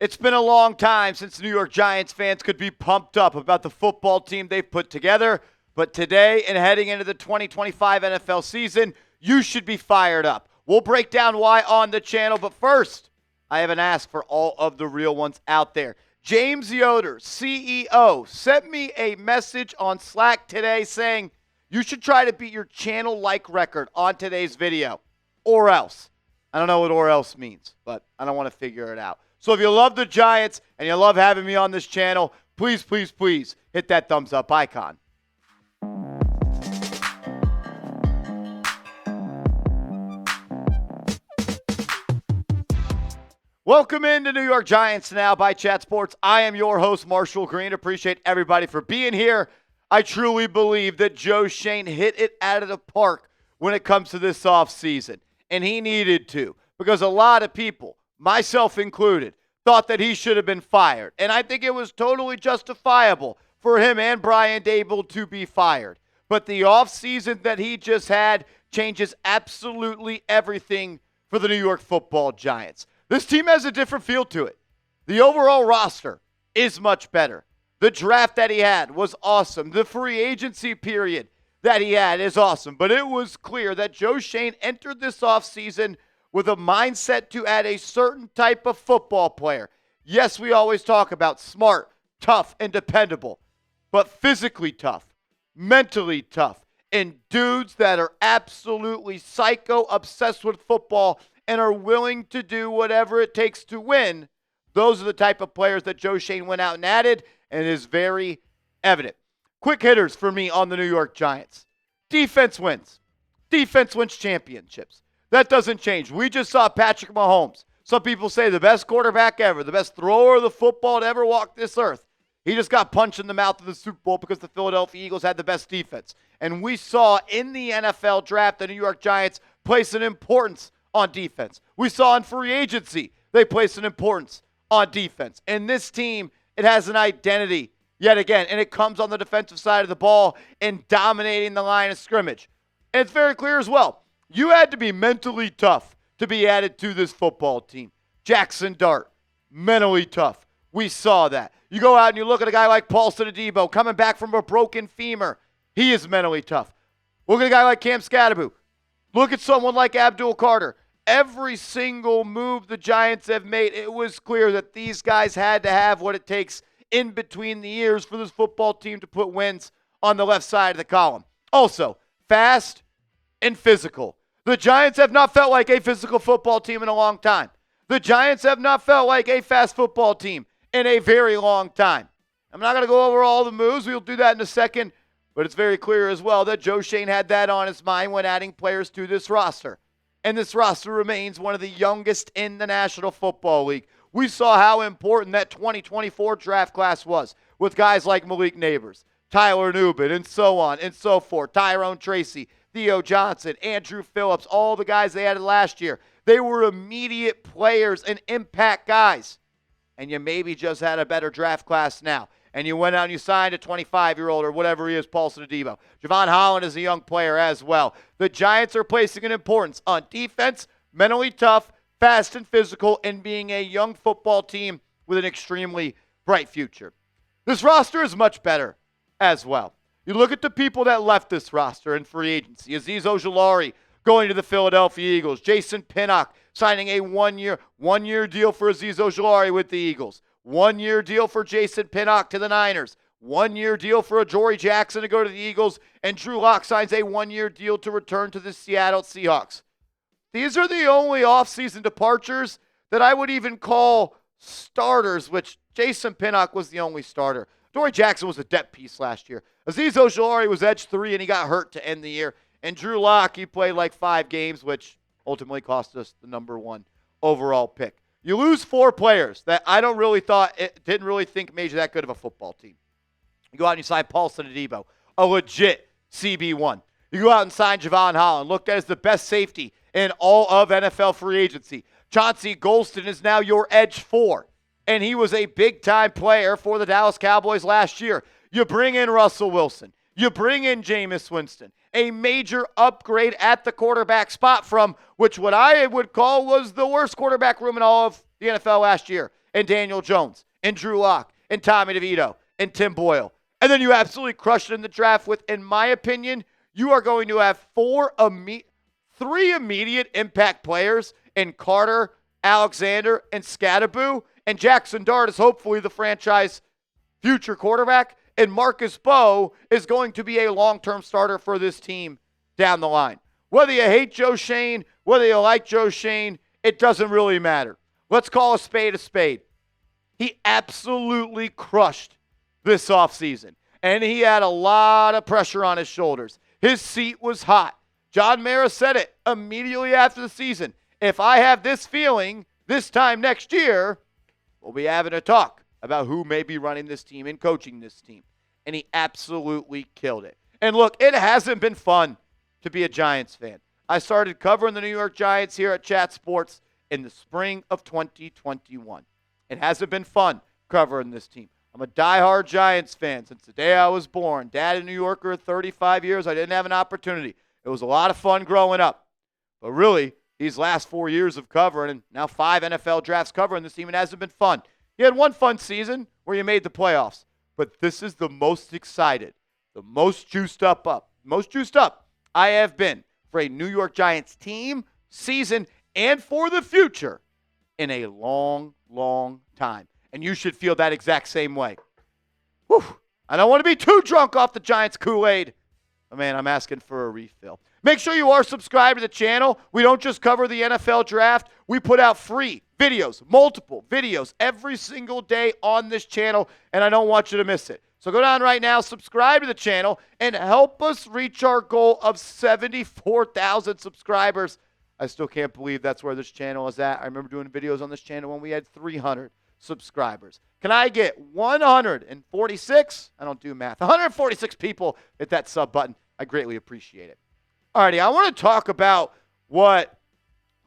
It's been a long time since New York Giants fans could be pumped up about the football team they've put together. But today and heading into the 2025 NFL season, you should be fired up. We'll break down why on the channel. But first, I have an ask for all of the real ones out there. James Yoder, CEO, sent me a message on Slack today saying you should try to beat your channel like record on today's video. Or else. I don't know what or else means, but I don't want to figure it out. So if you love the Giants and you love having me on this channel, please, please, please hit that thumbs up icon. Welcome into New York Giants Now by Chat Sports. I am your host, Marshall Green. Appreciate everybody for being here. I truly believe that Joe Schoen hit it out of the park when it comes to this offseason. And he needed to, because a lot of people, myself included, thought that he should have been fired. And I think it was totally justifiable for him and Brian Daboll to be fired. But the offseason that he just had changes absolutely everything for the New York Football Giants. This team has a different feel to it. The overall roster is much better. The draft that he had was awesome. The free agency period that he had is awesome. But it was clear that Joe Schoen entered this offseason with a mindset to add a certain type of football player. Yes, we always talk about smart, tough, and dependable, but physically tough, mentally tough, and dudes that are absolutely psycho obsessed with football and are willing to do whatever it takes to win. Those are the type of players that Joe Schoen went out and added, and it is very evident. Quick hitters for me on the New York Giants. Defense wins. Defense wins championships. That doesn't change. We just saw Patrick Mahomes. Some people say the best quarterback ever, the best thrower of the football to ever walk this earth. He just got punched in the mouth of the Super Bowl because the Philadelphia Eagles had the best defense. And we saw in the NFL draft the New York Giants place an importance on defense. We saw in free agency they place an importance on defense. And this team, it has an identity yet again, and it comes on the defensive side of the ball and dominating the line of scrimmage. And it's very clear as well. You had to be mentally tough to be added to this football team. Jaxson Dart, mentally tough. We saw that. You go out and you look at a guy like Paulson Adebo coming back from a broken femur. He is mentally tough. Look at a guy like Cam Scadaboo. Look at someone like Abdul Carter. Every single move the Giants have made, it was clear that these guys had to have what it takes in between the ears for this football team to put wins on the left side of the column. Also, fast and physical. The Giants have not felt like a physical football team in a long time. The Giants have not felt like a fast football team in a very long time. I'm not going to go over all the moves. We'll do that in a second. But it's very clear as well that Joe Schoen had that on his mind when adding players to this roster. And this roster remains one of the youngest in the National Football League. We saw how important that 2024 draft class was with guys like Malik Neighbors, Tyler Nubin, and so on and so forth. Tyrone Tracy, Theo Johnson, Andrew Phillips, all the guys they added last year. They were immediate players and impact guys. And you maybe just had a better draft class now. And you went out and you signed a 25-year-old or whatever he is, Paulson Adebo. Javon Holland is a young player as well. The Giants are placing an importance on defense, mentally tough, fast and physical, and being a young football team with an extremely bright future. This roster is much better as well. You look at the people that left this roster in free agency. Azeez Ojulari going to the Philadelphia Eagles. Jason Pinnock signing a one-year deal for Azeez Ojulari with the Eagles. 1-year deal for Jason Pinnock to the Niners. 1-year deal for Adoree Jackson to go to the Eagles. And Drew Lock signs a 1-year deal to return to the Seattle Seahawks. These are the only offseason departures that I would even call starters, which Jason Pinnock was the only starter. Adoree Jackson was a depth piece last year. Azeez Ojulari was edge 3, and he got hurt to end the year. And Drew Lock, he played like 5 games, which ultimately cost us the number 1 overall pick. You lose 4 players that I didn't really think made you that good of a football team. You go out and you sign Paulson Adebo, a legit CB1. You go out and sign Javon Holland, looked at as the best safety in all of NFL free agency. Chauncey Golston is now your edge 4, and he was a big-time player for the Dallas Cowboys last year. You bring in Russell Wilson. You bring in Jameis Winston, a major upgrade at the quarterback spot from which what I would call was the worst quarterback room in all of the NFL last year. and Daniel Jones and Drew Lock and Tommy DeVito and Tim Boyle. And then you absolutely crushed it in the draft with, in my opinion, you are going to have three immediate impact players in Carter, Alexander, and Scatterboo. And Jaxson Dart is hopefully the franchise future quarterback. And Marcus Bowe is going to be a long-term starter for this team down the line. Whether you hate Joe Schoen, whether you like Joe Schoen, it doesn't really matter. Let's call a spade a spade. He absolutely crushed this offseason. And he had a lot of pressure on his shoulders. His seat was hot. John Mara said it immediately after the season. If I have this feeling this time next year, we'll be having a talk about who may be running this team and coaching this team. And he absolutely killed it. And look, it hasn't been fun to be a Giants fan. I started covering the New York Giants here at Chat Sports in the spring of 2021. It hasn't been fun covering this team. I'm a diehard Giants fan since the day I was born. Dad in New York for 35 years. I didn't have an opportunity. It was a lot of fun growing up. But really, these last 4 years of covering, and now 5 NFL drafts covering this team, it hasn't been fun. You had one fun season where you made the playoffs. But this is the most excited, the most juiced up I have been for a New York Giants team, season, and for the future in a long, long time. And you should feel that exact same way. Whew. I don't want to be too drunk off the Giants Kool-Aid. Oh, man, I'm asking for a refill. Make sure you are subscribed to the channel. We don't just cover the NFL draft. We put out free videos, multiple videos every single day on this channel, and I don't want you to miss it. So go down right now, subscribe to the channel, and help us reach our goal of 74,000 subscribers. I still can't believe that's where this channel is at. I remember doing videos on this channel when we had 300 subscribers. Can I get 146? I don't do math. 146 people hit that sub button. I greatly appreciate it. Alrighty, I want to talk about what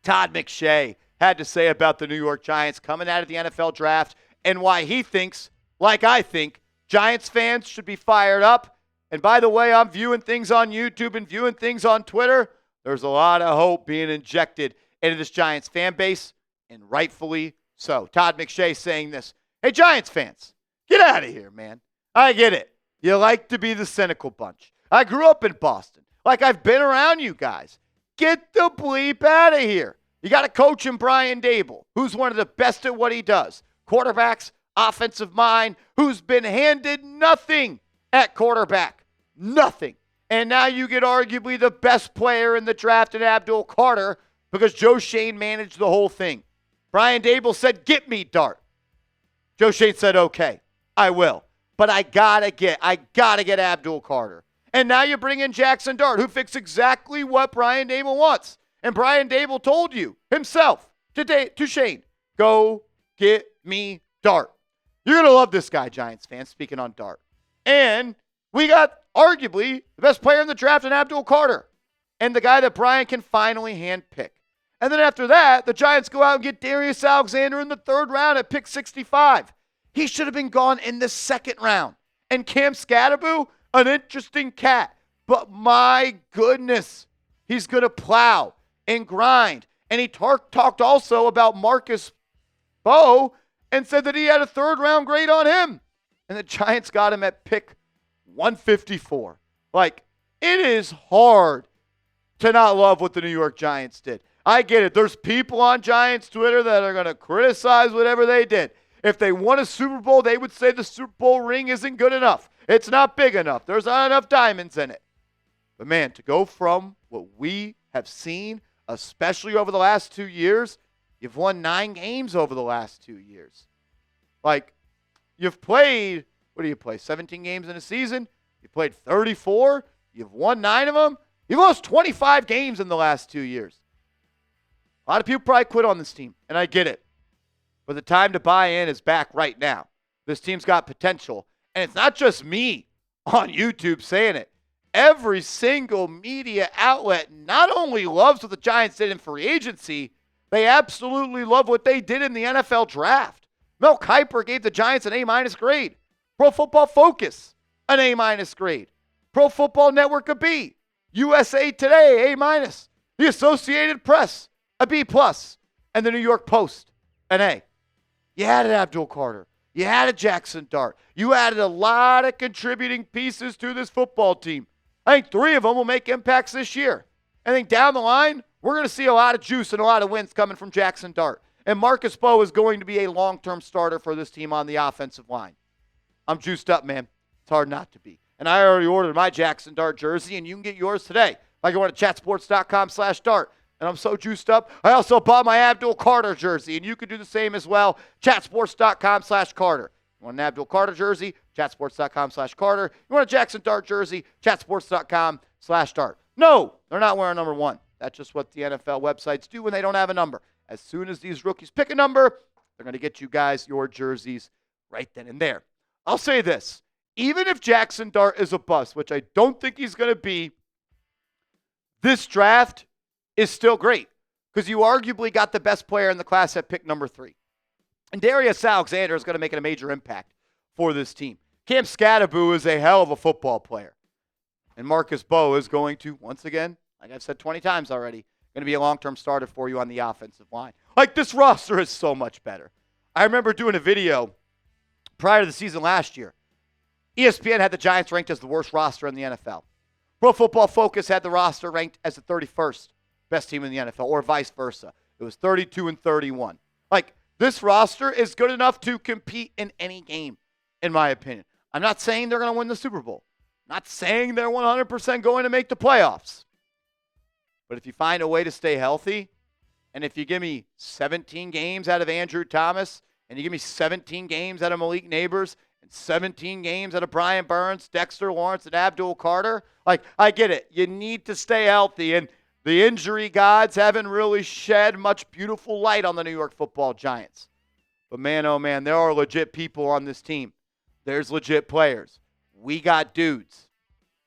Todd McShay had to say about the New York Giants coming out of the NFL draft and why he thinks, like I think, Giants fans should be fired up. And by the way, I'm viewing things on YouTube and viewing things on Twitter. There's a lot of hope being injected into this Giants fan base, and rightfully so. Todd McShay saying this. Hey, Giants fans, get out of here, man. I get it. You like to be the cynical bunch. I grew up in Boston. Like, I've been around you guys. Get the bleep out of here. You got a coach in Brian Daboll, who's one of the best at what he does. Quarterbacks, offensive mind, who's been handed nothing at quarterback. Nothing. And now you get arguably the best player in the draft in Abdul because Joe Schoen managed the whole thing. Brian Daboll said, get me Dart. Joe Schoen said, okay, I will. But I gotta get Abdul. And now you bring in Jaxson Dart, who fits exactly what Brian Daboll wants. And Brian Daboll told you himself to Shane, go get me Dart. You're going to love this guy, Giants fans, speaking on Dart. And we got arguably the best player in the draft in Abdul and the guy that Brian can finally handpick. And then after that, the Giants go out and get Darius Alexander in the 3rd round at pick 65. He should have been gone in the 2nd round. And Cam Scatterboo, an interesting cat. But my goodness, he's going to plow and grind. And he talked also about Marcus Bowe and said that he had a 3rd round grade on him. And the Giants got him at pick 154. Like, it is hard to not love what the New York Giants did. I get it. There's people on Giants Twitter that are going to criticize whatever they did. If they won a Super Bowl, they would say the Super Bowl ring isn't good enough. It's not big enough. There's not enough diamonds in it. But, man, to go from what we have seen, especially over the last 2 years, you've won 9 games over the last 2 years. Like, you've played, what do you play, 17 games in a season? You played 34. You've won 9 of them. You've lost 25 games in the last 2 years. A lot of people probably quit on this team, and I get it. But the time to buy in is back right now. This team's got potential. And it's not just me on YouTube saying it. Every single media outlet not only loves what the Giants did in free agency, they absolutely love what they did in the NFL draft. Mel Kiper gave the Giants an A- grade. Pro Football Focus, an A- grade. Pro Football Network, a B. USA Today, A-. The Associated Press, a B+. And the New York Post, an A. You added Abdul Carter. You added Jaxson Dart. You added a lot of contributing pieces to this football team. I think 3 of them will make impacts this year. I think down the line, we're going to see a lot of juice and a lot of wins coming from Jaxson Dart. And Marcus Bowe is going to be a long-term starter for this team on the offensive line. I'm juiced up, man. It's hard not to be. And I already ordered my Jaxson Dart jersey, and you can get yours today by going to chatsports.com/dart. And I'm so juiced up. I also bought my Abdul Carter jersey, and you can do the same as well. Chatsports.com/Carter. You want an Abdul Carter jersey? Chatsports.com/Carter. You want a Jaxson Dart jersey? Chatsports.com/Dart. No, they're not wearing number 1. That's just what the NFL websites do when they don't have a number. As soon as these rookies pick a number, they're going to get you guys your jerseys right then and there. I'll say this. Even if Jaxson Dart is a bust, which I don't think he's going to be, this draft is still great because you arguably got the best player in the class at pick number 3. And Darius Alexander is going to make a major impact for this team. Cam Skattebo is a hell of a football player. And Marcus Bowe is going to, once again, like I've said 20 times already, going to be a long-term starter for you on the offensive line. Like, this roster is so much better. I remember doing a video prior to the season last year. ESPN had the Giants ranked as the worst roster in the NFL. Pro Football Focus had the roster ranked as the 31st best team in the NFL, or vice versa. It was 32 and 31. Like, this roster is good enough to compete in any game, in my opinion. I'm not saying they're going to win the Super Bowl. I'm not saying they're 100% going to make the playoffs. But if you find a way to stay healthy, and if you give me 17 games out of Andrew Thomas, and you give me 17 games out of Malik Neighbors, and 17 games out of Brian Burns, Dexter Lawrence, and Abdul Carter, like, I get it. You need to stay healthy, and the injury gods haven't really shed much beautiful light on the New York Football Giants. But man, oh man, there are legit people on this team. There's legit players. We got dudes.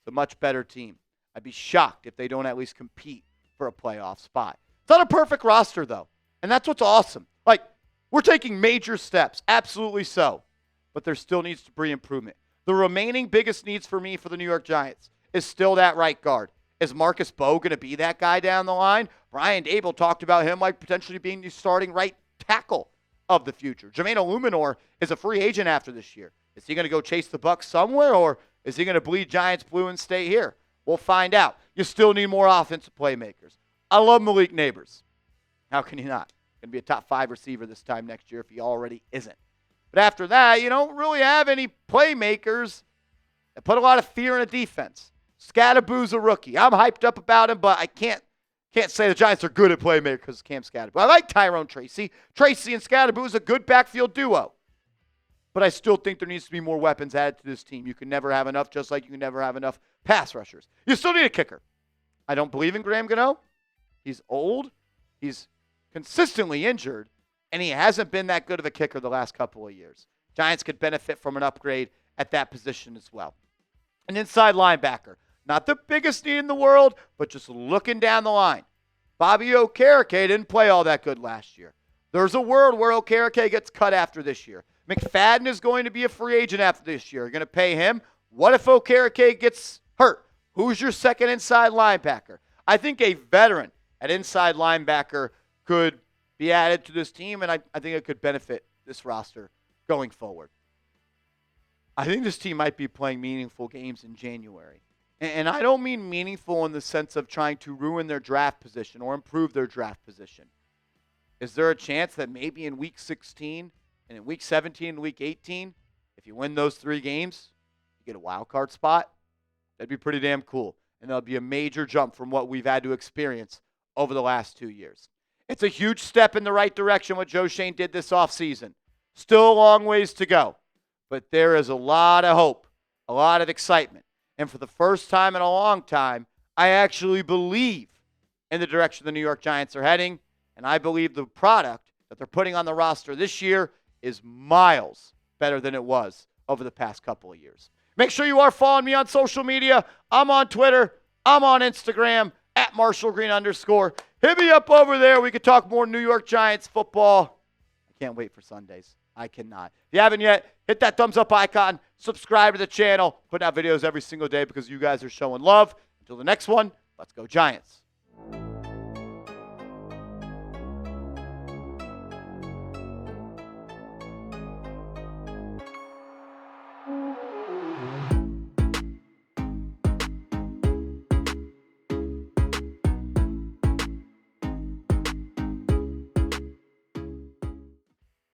It's a much better team. I'd be shocked if they don't at least compete for a playoff spot. It's not a perfect roster, though, and that's what's awesome. Like, we're taking major steps, absolutely so, but there still needs to be improvement. The remaining biggest needs for me for the New York Giants is still that right guard. Is Marcus Bowe going to be that guy down the line? Brian Daboll talked about him like potentially being the starting right tackle of the future. Jermaine Illuminor is a free agent after this year. Is he going to go chase the Bucs somewhere, or is he going to bleed Giants blue and stay here? We'll find out. You still need more offensive playmakers. I love Malik Neighbors. How can you not? Going to be a top 5 receiver this time next year if he already isn't. But after that, you don't really have any playmakers that put a lot of fear in a defense. Skattebo's a rookie. I'm hyped up about him, but I can't say the Giants are good at playmakers because of Cam Skattebo. I like Tyrone Tracy. Tracy and Skattebo is a good backfield duo. But I still think there needs to be more weapons added to this team. You can never have enough, just like you can never have enough pass rushers. You still need a kicker. I don't believe in Graham Gano. He's old. He's consistently injured. And he hasn't been that good of a kicker the last couple of years. Giants could benefit from an upgrade at that position as well. An inside linebacker. Not the biggest need in the world, but just looking down the line. Bobby Okereke didn't play all that good last year. There's a world where Okereke gets cut after this year. McFadden is going to be a free agent after this year. You're going to pay him. What if Okereke gets hurt? Who's your second inside linebacker? I think a veteran at inside linebacker could be added to this team, and I think it could benefit this roster going forward. I think this team might be playing meaningful games in January. And I don't mean meaningful in the sense of trying to ruin their draft position or improve their draft position. Is there a chance that maybe in Week 16 and in Week 17 and Week 18, if you win those 3 games, you get a wild card spot? That'd be pretty damn cool. And that'll be a major jump from what we've had to experience over the last 2 years. It's a huge step in the right direction what Joe Schoen did this offseason. Still a long ways to go. But there is a lot of hope, a lot of excitement. And for the first time in a long time, I actually believe in the direction the New York Giants are heading. And I believe the product that they're putting on the roster this year is miles better than it was over the past couple of years. Make sure you are following me on social media. I'm on Twitter. I'm on Instagram, @MarshallGreen_. Hit me up over there. We could talk more New York Giants football. I can't wait for Sundays. I cannot. If you haven't yet, hit that thumbs up icon. Subscribe to the channel. Put out videos every single day because you guys are showing love. Until the next one, let's go Giants.